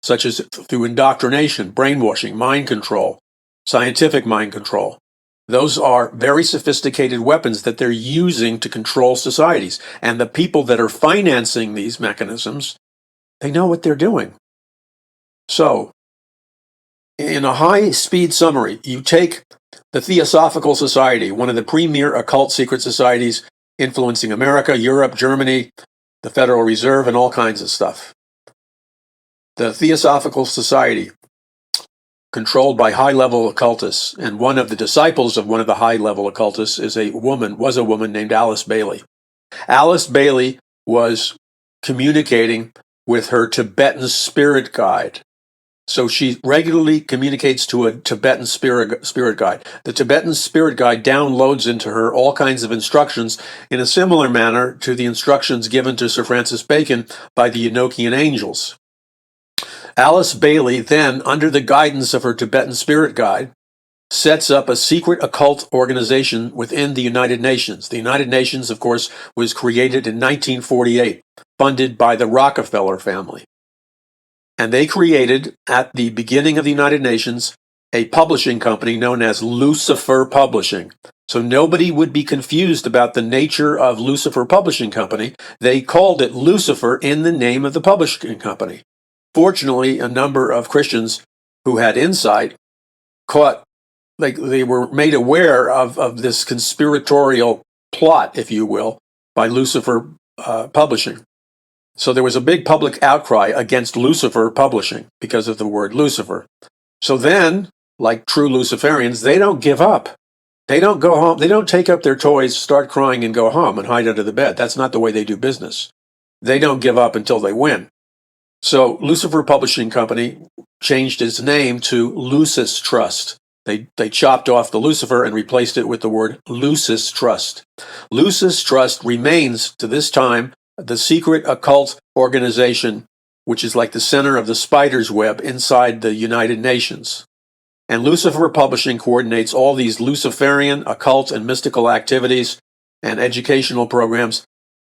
such as through indoctrination, brainwashing, mind control, scientific mind control. Those are very sophisticated weapons that they're using to control societies. And the people that are financing these mechanisms, they know what they're doing. So, in a high-speed summary, you take the Theosophical Society, one of the premier occult secret societies influencing America, Europe, Germany, the Federal Reserve, and all kinds of stuff. The Theosophical Society, controlled by high-level occultists, and one of the disciples of one of the high-level occultists was a woman named Alice Bailey. Alice Bailey was communicating with her Tibetan spirit guide. So she regularly communicates to a Tibetan spirit guide. The Tibetan spirit guide downloads into her all kinds of instructions in a similar manner to the instructions given to Sir Francis Bacon by the Enochian angels. Alice Bailey then, under the guidance of her Tibetan spirit guide, sets up a secret occult organization within the United Nations. The United Nations, of course, was created in 1948, funded by the Rockefeller family. And they created, at the beginning of the United Nations, a publishing company known as Lucifer Publishing. So nobody would be confused about the nature of Lucifer Publishing Company. They called it Lucifer in the name of the publishing company. Fortunately, a number of Christians who had insight they were made aware of this conspiratorial plot, if you will, by Lucifer Publishing. So there was a big public outcry against Lucifer Publishing because of the word Lucifer. So then, like true Luciferians, they don't give up. They don't go home. They don't take up their toys, start crying, and go home and hide under the bed. That's not the way they do business. They don't give up until they win. So Lucifer Publishing Company changed its name to Lucis Trust. They chopped off the Lucifer and replaced it with the word Lucis Trust. Lucis Trust remains to this time the secret occult organization, which is like the center of the spider's web inside the United Nations. And Lucifer Publishing coordinates all these Luciferian, occult, and mystical activities and educational programs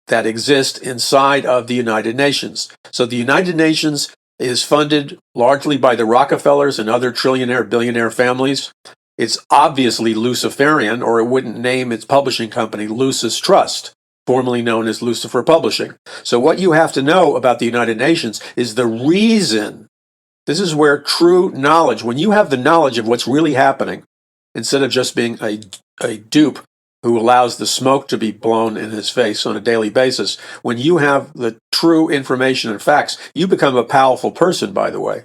that exist inside of the United Nations. So the United Nations is funded largely by the Rockefellers and other trillionaire, billionaire families. It's obviously Luciferian, or it wouldn't name its publishing company Lucis Trust, formerly known as Lucifer Publishing. So what you have to know about the United Nations is the reason. This is where true knowledge, when you have the knowledge of what's really happening, instead of just being a dupe who allows the smoke to be blown in his face on a daily basis, when you have the true information and facts, you become a powerful person, by the way,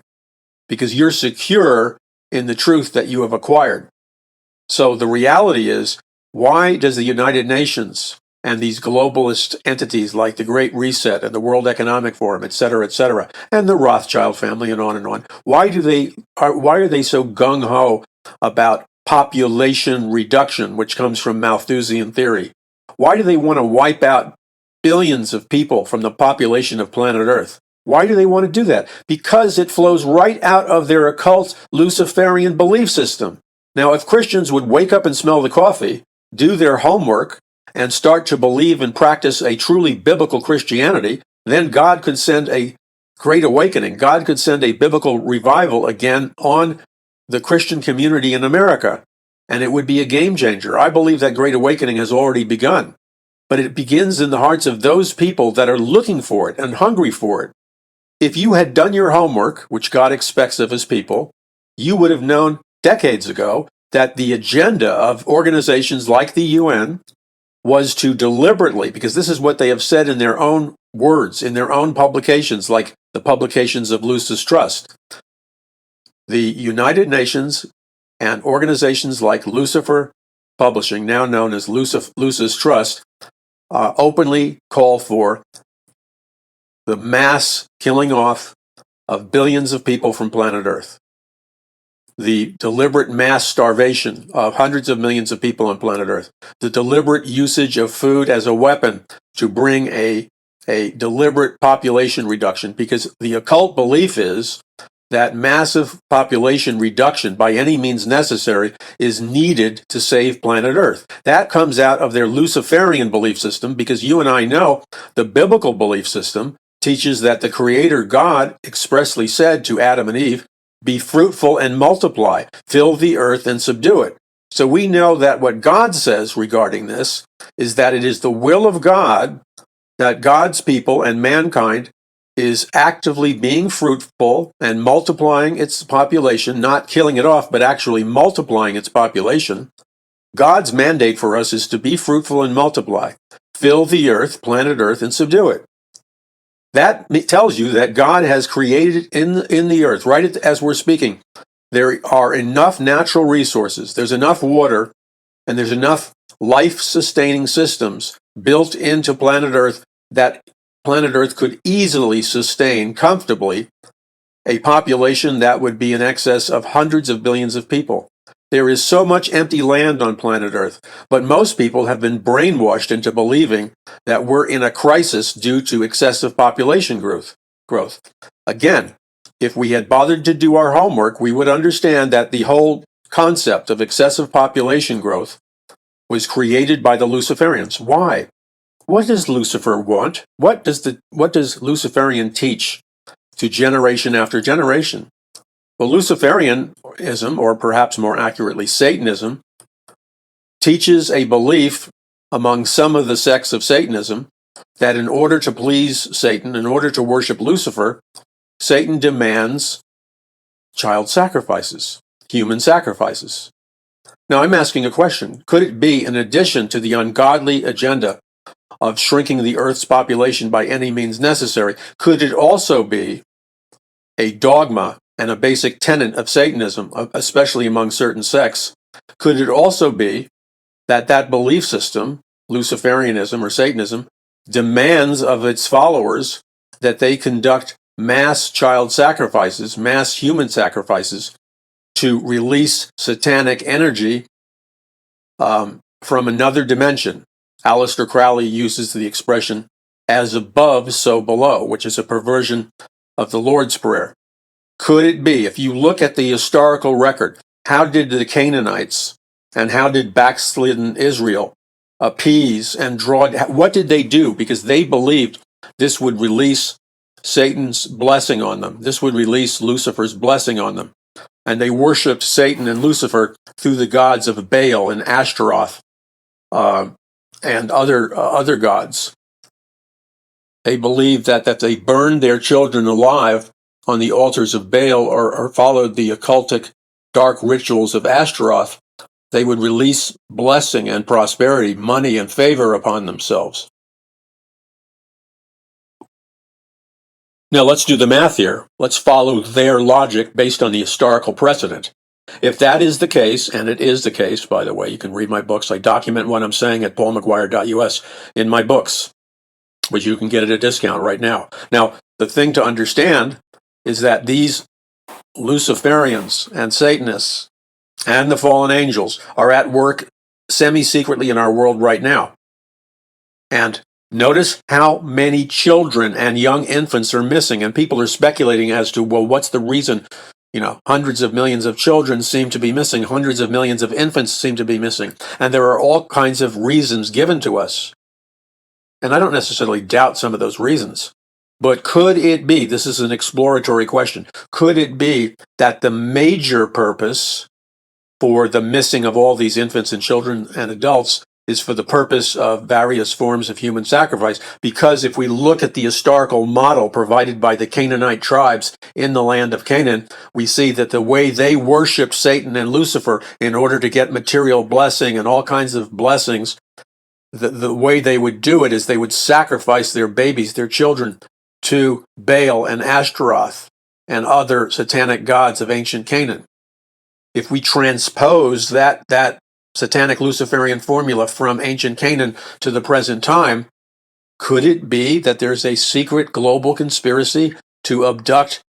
because you're secure in the truth that you have acquired. So the reality is, why does the United Nations and these globalist entities like the Great Reset and the World Economic Forum, et cetera, and the Rothschild family and on, why are they so gung-ho about population reduction, which comes from Malthusian theory? Why do they want to wipe out billions of people from the population of planet Earth? Why do they want to do that? Because it flows right out of their occult Luciferian belief system. Now, if Christians would wake up and smell the coffee, do their homework, and start to believe and practice a truly biblical Christianity, then God could send a great awakening. God could send a biblical revival again on the Christian community in America, and it would be a game changer. I believe that great awakening has already begun, but it begins in the hearts of those people that are looking for it and hungry for it. If you had done your homework, which God expects of his people, you would have known decades ago that the agenda of organizations like the UN was to deliberately, because this is what they have said in their own words, in their own publications, like the publications of Lucis Trust. The United Nations and organizations like Lucifer Publishing, now known as Lucis Trust, openly call for the mass killing off of billions of people from planet Earth, the deliberate mass starvation of hundreds of millions of people on planet Earth, the deliberate usage of food as a weapon to bring a deliberate population reduction, because the occult belief is that massive population reduction by any means necessary is needed to save planet Earth. That comes out of their Luciferian belief system, because you and I know the biblical belief system teaches that the Creator God expressly said to Adam and Eve, "Be fruitful and multiply, fill the earth and subdue it." So we know that what God says regarding this is that it is the will of God that God's people and mankind is actively being fruitful and multiplying its population, not killing it off, but actually multiplying its population. God's mandate for us is to be fruitful and multiply, fill the earth, planet Earth, and subdue it. That tells you that God has created in the earth, right as we're speaking, there are enough natural resources, there's enough water, and there's enough life-sustaining systems built into planet Earth that planet Earth could easily sustain comfortably a population that would be in excess of hundreds of billions of people. There is so much empty land on planet Earth, but most people have been brainwashed into believing that we're in a crisis due to excessive population growth. Again, if we had bothered to do our homework, we would understand that the whole concept of excessive population growth was created by the Luciferians. Why? What does Lucifer want? What does Luciferian teach to generation after generation? Well, Luciferianism, or perhaps more accurately Satanism, teaches a belief among some of the sects of Satanism that in order to please Satan, in order to worship Lucifer, Satan demands child sacrifices, human sacrifices. Now, I'm asking a question. Could it be, in addition to the ungodly agenda of shrinking the Earth's population by any means necessary, could it also be a dogma and a basic tenet of Satanism, especially among certain sects? Could it also be that that belief system, Luciferianism or Satanism, demands of its followers that they conduct mass child sacrifices, mass human sacrifices, to release satanic energy from another dimension? Aleister Crowley uses the expression, as above, so below, which is a perversion of the Lord's Prayer. Could it be, if you look at the historical record, how did the Canaanites and how did backslidden Israel appease and draw, what did they do? Because they believed this would release Satan's blessing on them. This would release Lucifer's blessing on them. And they worshipped Satan and Lucifer through the gods of Baal and Ashtaroth and other gods. They believed that they burned their children alive on the altars of Baal or followed the occultic dark rituals of Ashtaroth, they would release blessing and prosperity, money and favor upon themselves. Now let's do the math here. Let's follow their logic based on the historical precedent. If that is the case, and it is the case, by the way, you can read my books. I document what I'm saying at paulmcguire.us in my books, which you can get at a discount right now. Now, the thing to understand is that these Luciferians and Satanists and the fallen angels are at work semi-secretly in our world right now. And notice how many children and young infants are missing, and people are speculating as to, well, what's the reason? Hundreds of millions of children seem to be missing, hundreds of millions of infants seem to be missing, and there are all kinds of reasons given to us. And I don't necessarily doubt some of those reasons. But could it be, this is an exploratory question, could it be that the major purpose for the missing of all these infants and children and adults is for the purpose of various forms of human sacrifice? Because if we look at the historical model provided by the Canaanite tribes in the land of Canaan, we see that the way they worshiped Satan and Lucifer in order to get material blessing and all kinds of blessings, the way they would do it is they would sacrifice their babies, their children, to Baal and Ashtaroth and other satanic gods of ancient Canaan. If we transpose that satanic Luciferian formula from ancient Canaan to the present time, could it be that there's a secret global conspiracy to abduct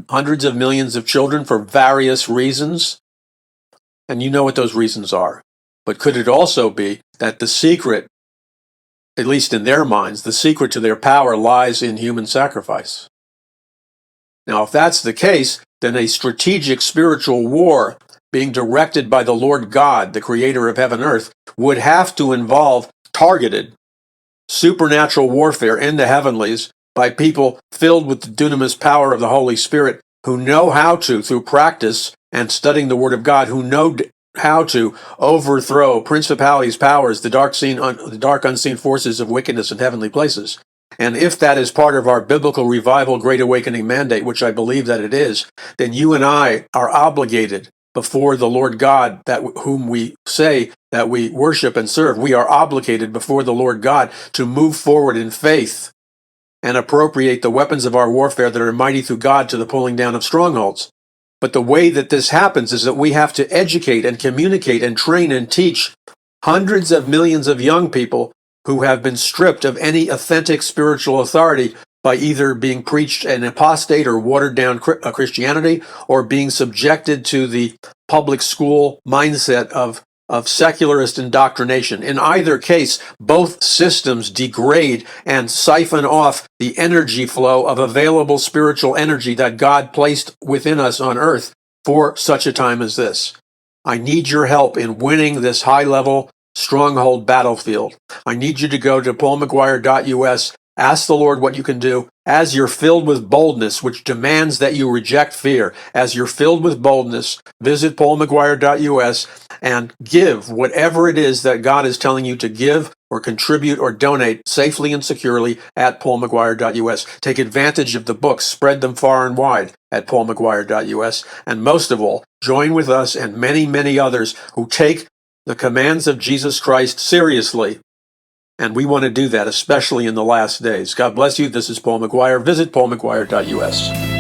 hundreds of millions of children for various reasons? And you know what those reasons are. But could it also be that the secret, at least in their minds, the secret to their power lies in human sacrifice? Now, if that's the case, then a strategic spiritual war being directed by the Lord God, the creator of heaven and earth, would have to involve targeted supernatural warfare in the heavenlies by people filled with the dunamis power of the Holy Spirit, who know how to, through practice and studying the Word of God, who know how to overthrow principalities, powers, the dark unseen forces of wickedness in heavenly places. And if that is part of our biblical revival Great Awakening mandate, which I believe that it is, then you and I are obligated before the Lord God, whom we say that we worship and serve. We are obligated before the Lord God to move forward in faith and appropriate the weapons of our warfare that are mighty through God to the pulling down of strongholds. But the way that this happens is that we have to educate and communicate and train and teach hundreds of millions of young people who have been stripped of any authentic spiritual authority by either being preached an apostate or watered down Christianity, or being subjected to the public school mindset of secularist indoctrination. In either case, both systems degrade and siphon off the energy flow of available spiritual energy that God placed within us on earth for such a time as this. I need your help in winning this high-level stronghold battlefield. I need you to go to paulmcguire.us Ask the Lord what you can do. As you're filled with boldness, which demands that you reject fear, as you're filled with boldness, visit paulmcguire.us and give whatever it is that God is telling you to give or contribute or donate safely and securely at paulmcguire.us. Take advantage of the books, spread them far and wide at paulmcguire.us. And most of all, join with us and many, many others who take the commands of Jesus Christ seriously. And we want to do that, especially in the last days. God bless you. This is Paul McGuire. Visit paulmcguire.us.